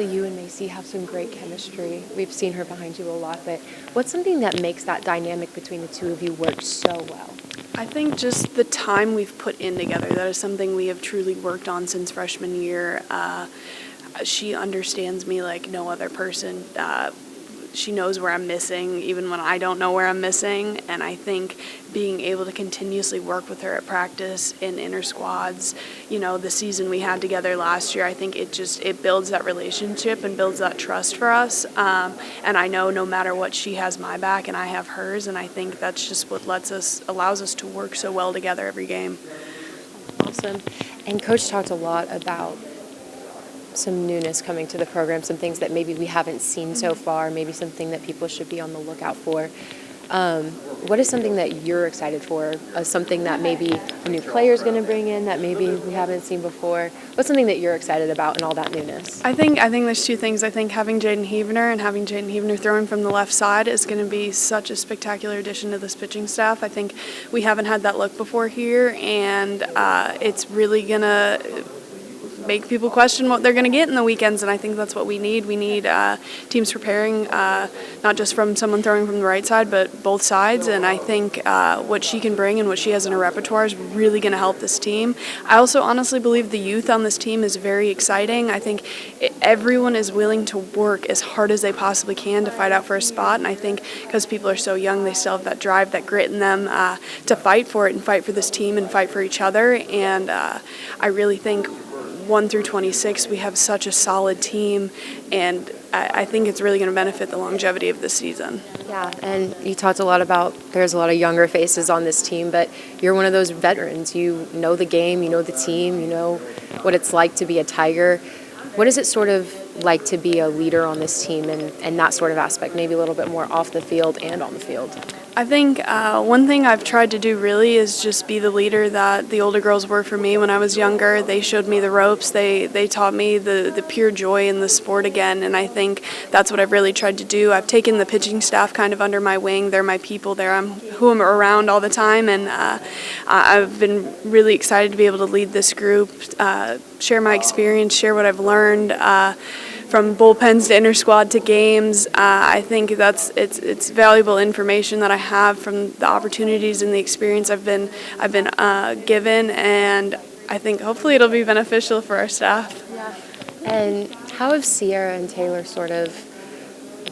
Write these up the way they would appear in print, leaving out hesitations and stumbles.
You and Macy have some great chemistry. We've seen her behind you a lot, but what's something that makes that dynamic between the two of you work so well? I think just the time we've put in together. That is something we have truly worked on since freshman year. She understands me like no other person. She knows where I'm missing, even when I don't know where I'm missing. And I think being able to continuously work with her at practice in inter squads, the season we had together last year, I think it builds that relationship and builds that trust for us. And I know no matter what, she has my back and I have hers. And I think that's just what allows us to work so well together every game. Awesome. And Coach talked a lot about some newness coming to the program, some things that maybe we haven't seen so far, maybe something that people should be on the lookout for. What is something that you're excited for? Something that maybe a new player is going to bring in that maybe we haven't seen before? What's something that you're excited about and all that newness? I think there's two things. I think having Jaden Heavener throwing from the left side is going to be such a spectacular addition to this pitching staff. I think we haven't had that look before here, and it's really going to make people question what they're going to get in the weekends, and I think that's what we need. We need teams preparing, not just from someone throwing from the right side, but both sides, and I think what she can bring and what she has in her repertoire is really going to help this team. I also honestly believe the youth on this team is very exciting. I think everyone is willing to work as hard as they possibly can to fight out for a spot, and I think because people are so young, they still have that drive, that grit in them to fight for it and fight for this team and fight for each other, and I really think 1 through 26, we have such a solid team, and I think it's really going to benefit the longevity of this season. Yeah, and you talked a lot about there's a lot of younger faces on this team, but you're one of those veterans. You know the game, you know the team, you know what it's like to be a Tiger. What is it sort of like to be a leader on this team and that sort of aspect, maybe a little bit more off the field and on the field? I think one thing I've tried to do really is just be the leader that the older girls were for me when I was younger. They showed me the ropes. They taught me the pure joy in the sport again, and I think that's what I've really tried to do. I've taken the pitching staff kind of under my wing. They're my people. They're who I'm around all the time, and I've been really excited to be able to lead this group, share my experience, share what I've learned. From bullpens to inter squad to games, I think it's valuable information that I have from the opportunities and the experience I've been given, and I think hopefully it'll be beneficial for our staff. Yeah. And how have Sierra and Taylor sort of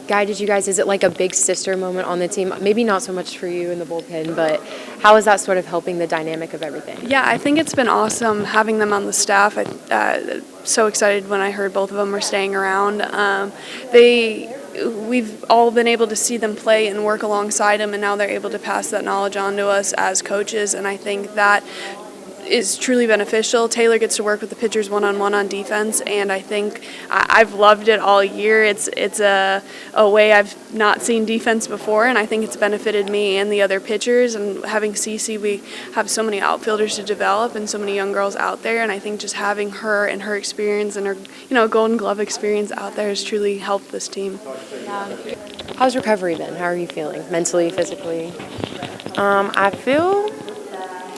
guided you guys? Is it like a big sister moment on the team? Maybe not so much for you in the bullpen, but how is that sort of helping the dynamic of everything? Yeah, I think it's been awesome having them on the staff. So excited when I heard both of them were staying around. We've all been able to see them play and work alongside them, and now they're able to pass that knowledge on to us as coaches, and I think that is truly beneficial. Taylor gets to work with the pitchers one-on-one on defense, and I think I've loved it all year. It's a way I've not seen defense before, and I think it's benefited me and the other pitchers. And having Cece, we have so many outfielders to develop and so many young girls out there, and I think just having her and her experience and her Golden Glove experience out there has truly helped this team. Yeah. How's recovery been? How are you feeling mentally, physically?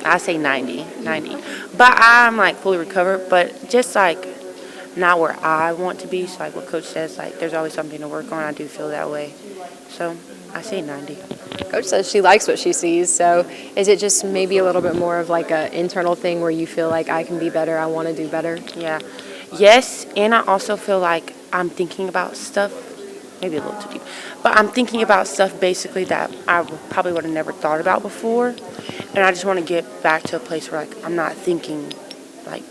I say 90. But I'm like fully recovered, but just like not where I want to be. So like what Coach says, like there's always something to work on. I do feel that way. So I say 90. Coach says she likes what she sees. So is it just maybe a little bit more of like an internal thing where you feel like I can be better, I want to do better? Yeah. Yes, and I also feel like I'm thinking about stuff, maybe a little too deep, but I'm thinking about stuff basically that I probably would have never thought about before. And I just want to get back to a place where like I'm not thinking like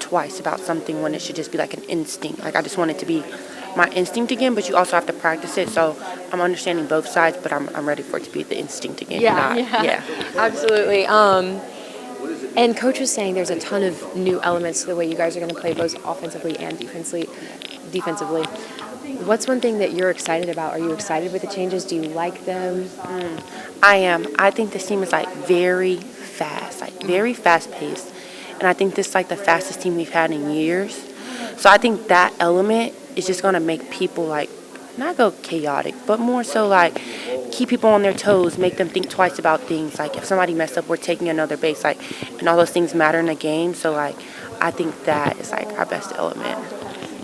twice about something when it should just be like an instinct. Like I just want it to be my instinct again, but you also have to practice it. So I'm understanding both sides, but I'm ready for it to be the instinct again. Yeah, absolutely. And Coach was saying there's a ton of new elements to the way you guys are going to play both offensively and defensively. What's one thing that you're excited about? Are you excited with the changes? Do you like them? I am. I think this team is like very fast, like very fast paced. And I think this is like the fastest team we've had in years. So I think that element is just going to make people like not go chaotic, but more so like keep people on their toes, make them think twice about things. Like if somebody messed up, we're taking another base, like, and all those things matter in a game. So like I think that is like our best element.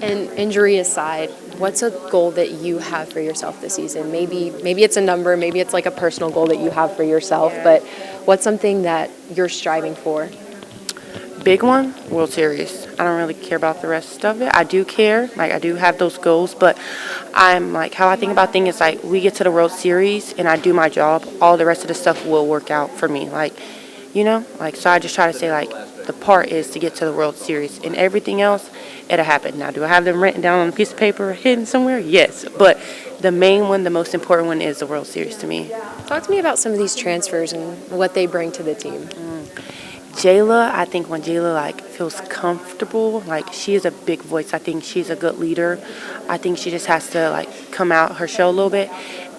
And injury aside, what's a goal that you have for yourself this season? Maybe it's a number, maybe it's like a personal goal that you have for yourself, but what's something that you're striving for? Big one, World Series. I don't really care about the rest of it. I do care, like I do have those goals, but I'm like, how I think about things is like we get to the World Series and I do my job, all the rest of the stuff will work out for me. Like, like so I just try to say like the part is to get to the World Series and everything else, it'll happen. Now, do I have them written down on a piece of paper hidden somewhere? Yes, but the main one, the most important one is the World Series to me. Talk to me about some of these transfers and what they bring to the team. Jayla, I think when Jayla like feels comfortable, like she is a big voice. I think she's a good leader. I think she just has to like come out her shell a little bit.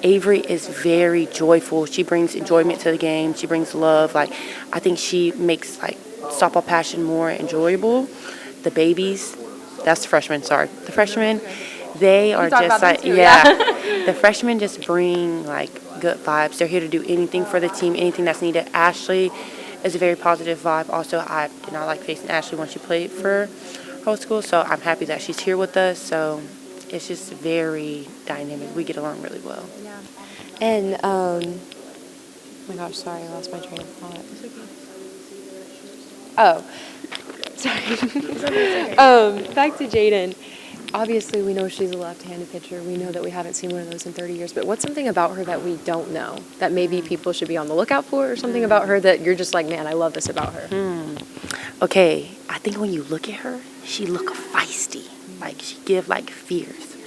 Avery is very joyful. She brings enjoyment to the game. She brings love. Like I think she makes like softball passion more enjoyable. The babies, that's the freshmen. Sorry, the freshmen, they are just like the freshmen just bring like good vibes. They're here to do anything for the team, anything that's needed. Ashley is a very positive vibe. Also, I did not like facing Ashley when she played for her school, so I'm happy that she's here with us. So it's just very dynamic. We get along really well. Yeah. And, oh my gosh, sorry, I lost my train of thought. Oh, sorry. Back to Jaden. Obviously, we know she's a left-handed pitcher. We know that we haven't seen one of those in 30 years. But what's something about her that we don't know that maybe people should be on the lookout for, or something about her that you're just like, man, I love this about her? Okay, I think when you look at her, she look feisty. Like she give like fierce.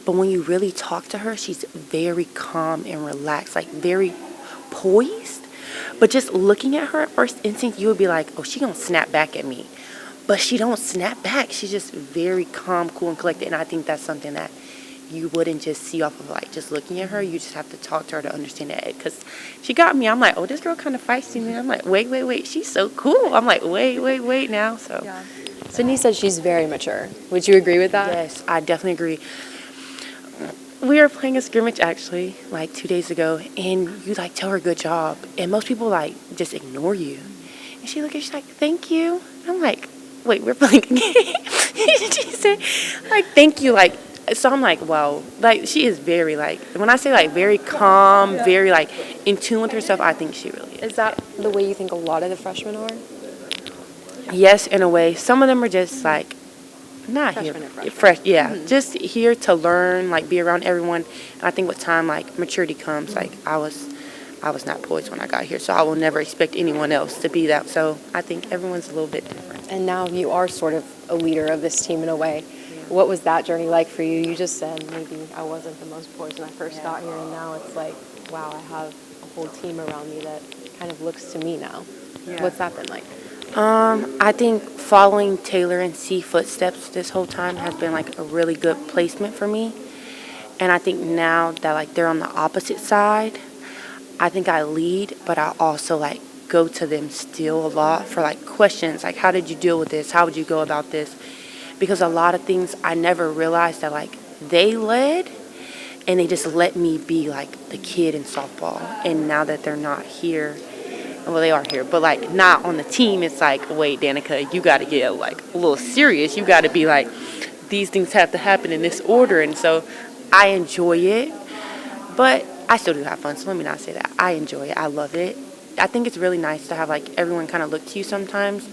But when you really talk to her, she's very calm and relaxed, like very poised. But just looking at her at first instinct, you would be like, oh, she gonna snap back at me. But she don't snap back. She's just very calm, cool, and collected. And I think that's something that you wouldn't just see off of like just looking at her. You just have to talk to her to understand that. Because she got me. I'm like, oh, this girl kind of feisty, man. I'm like, wait. She's so cool. I'm like, wait now. So Yeah. Sydney said she's very mature. Would you agree with that? yes, I definitely agree. We were playing a scrimmage actually like 2 days ago, and you like tell her good job, and most people like just ignore you. And she look at you, she's like, thank you. I'm like, wait, we're playing a game. She said, like, thank you, like. So I'm like, wow, like she is very like when I say like very calm, very like in tune with herself. I think she really is. Is that the way you think a lot of the freshmen are? Yes, in a way. Some of them are just like not Freshmen here, and freshmen. fresh. Yeah, just here to learn, like be around everyone. And I think with time, like maturity comes. Like I was not poised when I got here, so I will never expect anyone else to be that. So I think everyone's a little bit different. And now you are sort of a leader of this team in a way. What was that journey like for you? You just said maybe I wasn't the most poised when I first got here, and now it's like, wow, I have a whole team around me that kind of looks to me now. Yeah. What's that been like? I think following Taylor and C footsteps this whole time has been like a really good placement for me. And I think now that like they're on the opposite side, I think I lead, but I also like go to them still a lot for like questions, like how did you deal with this? How would you go about this? Because a lot of things I never realized that like they led, and they just let me be like the kid in softball. And now that they're not here, well, they are here, but like not on the team, it's like, wait, Danica, you got to get like a little serious. You got to be like, these things have to happen in this order. And so I enjoy it, but I still do have fun. So let me not say that. I enjoy it. I love it. I think it's really nice to have like everyone kind of look to you sometimes,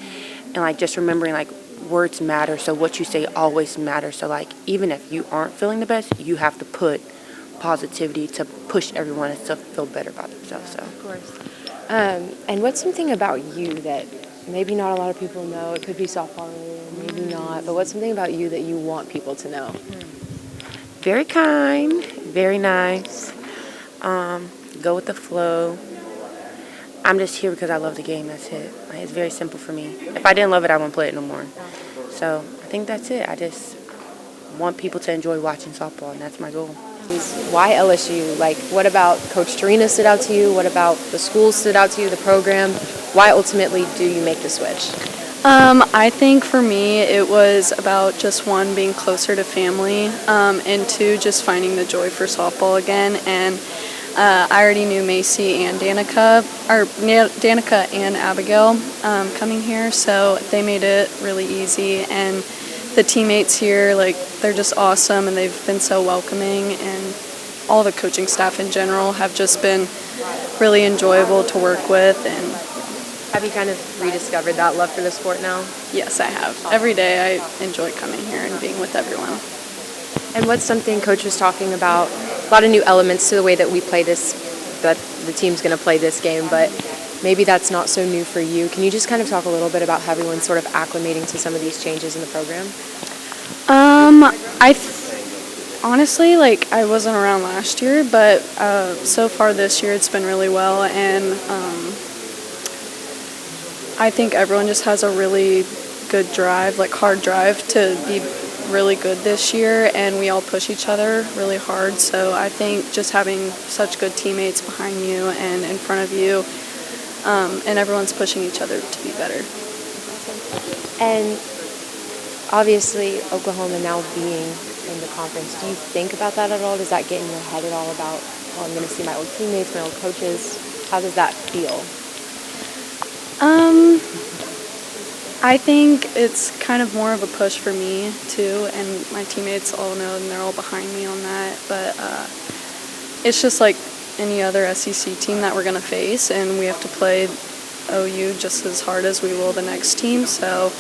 and like just remembering like words matter. So what you say always matters. So like even if you aren't feeling the best, you have to put positivity to push everyone to feel better about themselves. So Of course. And what's something about you that maybe not a lot of people know? It could be softball related, maybe not. But what's something about you that you want people to know? very kind, very nice. Go with the flow. I'm just here because I love the game. That's it. Like, it's very simple for me. If I didn't love it, I wouldn't play it no more. So I think that's it. I just want people to enjoy watching softball, and that's my goal. Why LSU? Like, what about Coach Tarina stood out to you? What about the school stood out to you, the program? Why ultimately do you make the switch? I think for me it was about just one, being closer to family, and two, just finding the joy for softball again. And I already knew Macy and Danica and Abigail coming here, so they made it really easy. And the teammates here, like, they're just awesome, and they've been so welcoming, and all the coaching staff in general have just been really enjoyable to work with. And Have you kind of rediscovered that love for the sport now? yes, I have. Every day I enjoy coming here and being with everyone. And what's something Coach was talking about? A lot of new elements to the way that we play this, that the team's going to play this game, but maybe that's not so new for you. Can you just kind of talk a little bit about how everyone's sort of acclimating to some of these changes in the program? Honestly, like, I wasn't around last year, but so far this year it's been really well, and I think everyone just has a really good drive, like hard drive to be really good this year, and we all push each other really hard. So I think just having such good teammates behind you and in front of you, and everyone's pushing each other to be better. And obviously, Oklahoma now being in the conference, do you think about that at all? Does that get in your head at all about, oh, I'm going to see my old teammates, my old coaches? How does that feel? I think it's kind of more of a push for me too, and my teammates all know, and they're all behind me on that. But it's just like any other SEC team that we're going to face, and we have to play OU just as hard as we will the next team. So,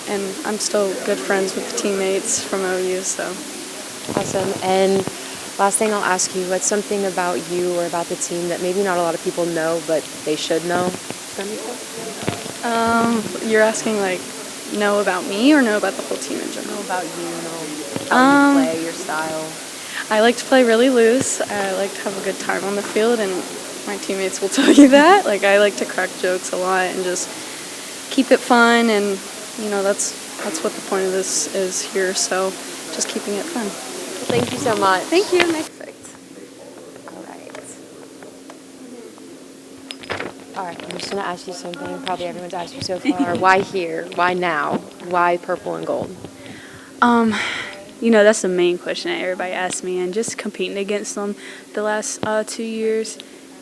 and I'm still good friends with the teammates from OU. So Awesome. And last thing I'll ask you, what's something about you or about the team that maybe not a lot of people know, but they should know? Does that make sense? you're asking, like, know about me or know about the whole team in general? Know about you, know how you play, your style. I like to play really loose. I like to have a good time on the field, and my teammates will tell you that. Like, I like to crack jokes a lot and just keep it fun, and that's what the point of this is here. So, just keeping it fun. Thank you so much. Thank you. Next. All right, I'm just going to ask you something probably everyone's asked you so far. Why here? Why now? Why purple and gold? That's the main question that everybody asks me, and just competing against them the last 2 years,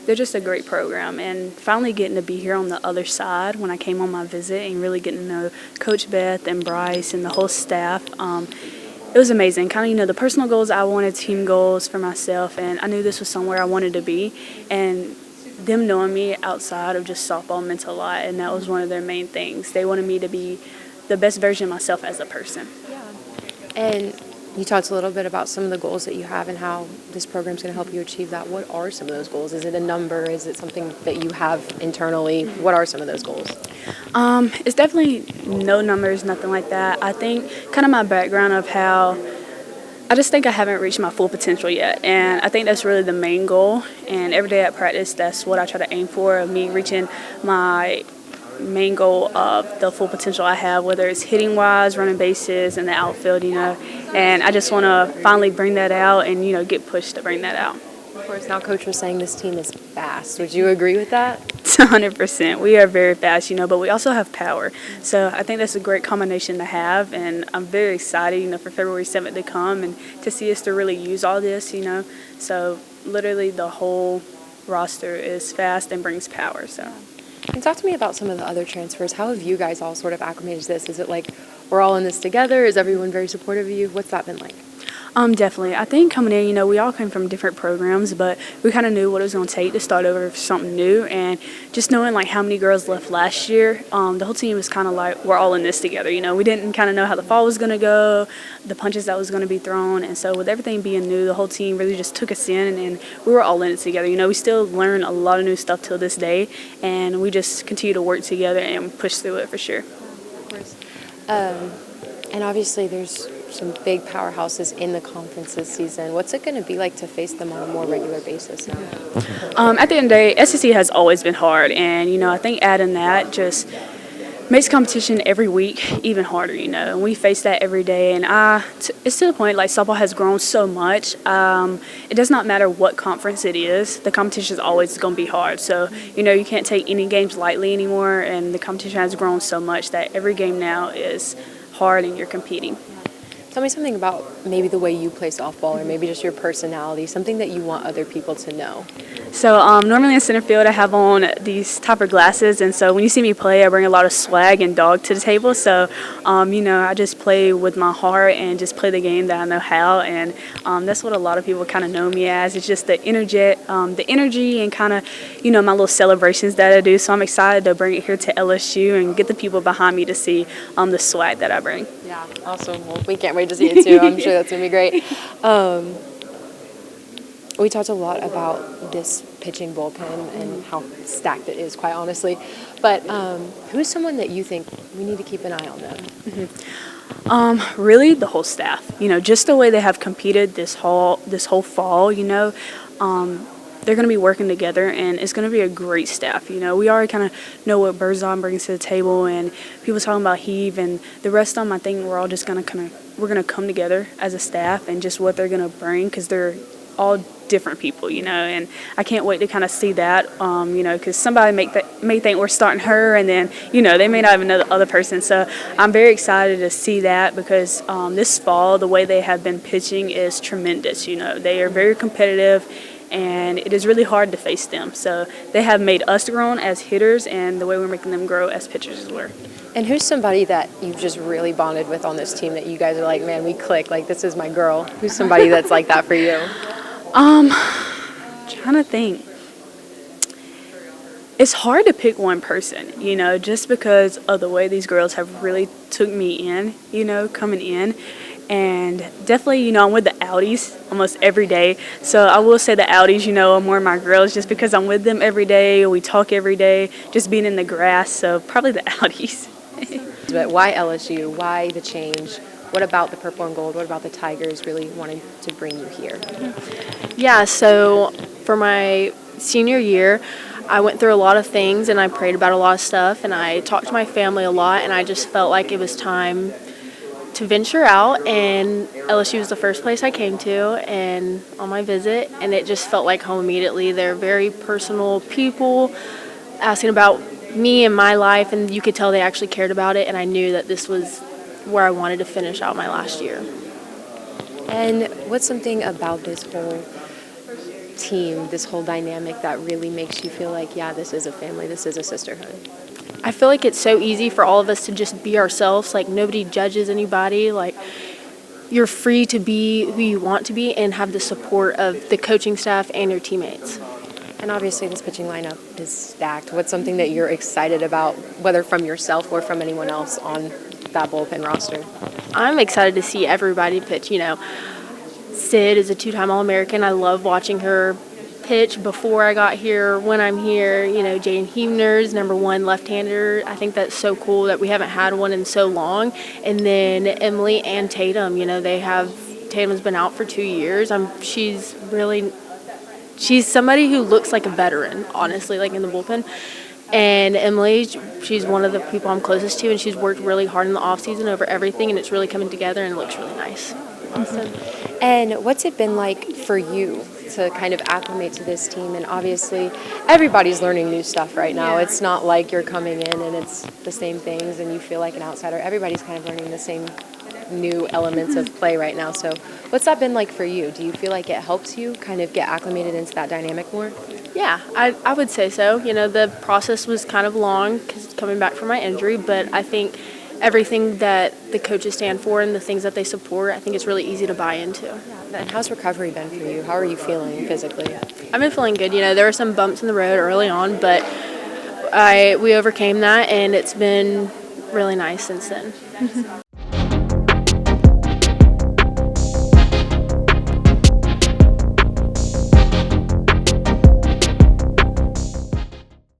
they're just a great program, and finally getting to be here on the other side when I came on my visit and really getting to know Coach Beth and Bryce and the whole staff, it was amazing. Kind of, the personal goals I wanted, team goals for myself, and I knew this was somewhere I wanted to be, and them knowing me outside of just softball meant a lot, and that was one of their main things. They wanted me to be the best version of myself as a person. Yeah. And you talked a little bit about some of the goals that you have and how this program is going to help you achieve that. What are some of those goals? Is it a number? Is it something that you have internally? What are some of those goals? It's definitely no numbers, nothing like that. I think kind of my background of how I just think I haven't reached my full potential yet, and I think that's really the main goal. And every day at practice, that's what I try to aim for, of me reaching my main goal of the full potential I have, whether it's hitting wise, running bases, and the outfield, And I just want to finally bring that out and, get pushed to bring that out. Of course, now Coach was saying this team is fast. Would you agree with that? 100%. We are very fast, but we also have power. So I think that's a great combination to have, and I'm very excited, for February 7th to come and to see us to really use all this, So literally the whole roster is fast and brings power, so. And talk to me about some of the other transfers. How have you guys all sort of acclimated to this? Is it like we're all in this together? Is everyone very supportive of you? What's that been like? Definitely. I think coming in, we all came from different programs, but we kind of knew what it was going to take to start over for something new. And just knowing, how many girls left last year, the whole team was kind of like, we're all in this together. We didn't kind of know how the fall was going to go, the punches that was going to be thrown. And so with everything being new, the whole team really just took us in, and we were all in it together. We still learn a lot of new stuff till this day, and we just continue to work together and push through it for sure. Of course. And obviously there's some big powerhouses in the conference this season. What's it going to be like to face them on a more regular basis now? At the end of the day, SEC has always been hard, and I think adding that just makes competition every week even harder. And we face that every day, and it's to the point softball has grown so much. It does not matter what conference it is, the competition is always going to be hard. So you can't take any games lightly anymore, and the competition has grown so much that every game now is hard and you're competing. Tell me something about maybe the way you play softball or maybe just your personality, something that you want other people to know. So normally in center field, I have on these type of glasses, and so when you see me play, I bring a lot of swag and dog to the table. So, I just play with my heart and just play the game that I know how, and that's what a lot of people kind of know me as. It's just the energy, and kind of, my little celebrations that I do. So I'm excited to bring it here to LSU and get the people behind me to see the swag that I bring. Yeah, awesome. Well, we can't wait to see it too. I'm sure that's going to be great. We talked a lot about this pitching bullpen and how stacked it is, quite honestly. But who's someone that you think we need to keep an eye on them? Really, the whole staff. Just the way they have competed this whole fall. They're going to be working together, and it's going to be a great staff. We already kind of know what Berzon brings to the table, and people talking about Heave and the rest of them. I think we're all just going to we're going to come together as a staff and just what they're going to bring, because they're all different people, and I can't wait to kind of see that, because somebody may think we're starting her, and then, they may not even know the other person. So I'm very excited to see that, because this fall, the way they have been pitching is tremendous. They are very competitive, and it is really hard to face them. So they have made us grown as hitters, and the way we're making them grow as pitchers as well. And who's somebody that you've just really bonded with on this team that you guys are like, man, we click, like this is my girl? Who's somebody that's like that for you? Trying to think. It's hard to pick one person, just because of the way these girls have really took me in, coming in. And definitely, I'm with the Audis almost every day. So I will say the Audis, are more my girls, just because I'm with them every day. We talk every day, just being in the grass. So probably the Audis. But why LSU? Why the change? What about the purple and gold? What about the Tigers really wanting to bring you here? Yeah, so for my senior year, I went through a lot of things and I prayed about a lot of stuff and I talked to my family a lot, and I just felt like it was time to venture out, and LSU was the first place I came to and on my visit, and it just felt like home immediately. They're very personal people asking about me and my life, and you could tell they actually cared about it, and I knew that this was where I wanted to finish out my last year. And what's something about this whole team, this whole dynamic that really makes you feel like, yeah, this is a family, this is a sisterhood? I feel like it's so easy for all of us to just be ourselves. Like, nobody judges anybody. Like, you're free to be who you want to be and have the support of the coaching staff and your teammates. And obviously this pitching lineup is stacked. What's something that you're excited about, whether from yourself or from anyone else on that bullpen roster? I'm excited to see everybody pitch. Sid is a two-time All-American. I love watching her pitch before I got here, when I'm here. Jaden Huebner's #1 left-hander. I think that's so cool that we haven't had one in so long. And then Emily and Tatum, Tatum's been out for 2 years. She's somebody who looks like a veteran, honestly, like in the bullpen. And Emily, she's one of the people I'm closest to, and she's worked really hard in the off-season over everything, and it's really coming together, and it looks really nice. Awesome. And what's it been like for you to kind of acclimate to this team? And obviously, everybody's learning new stuff right now. Yeah. It's not like you're coming in and it's the same things and you feel like an outsider. Everybody's kind of learning the same new elements of play right now. So what's that been like for you? Do you feel like it helps you kind of get acclimated into that dynamic more? Yeah, I would say so. The process was kind of long coming back from my injury, but I think everything that the coaches stand for and the things that they support, I think it's really easy to buy into. And how's recovery been for you? How are you feeling physically? I've been feeling good. There were some bumps in the road early on, but we overcame that, and it's been really nice since then.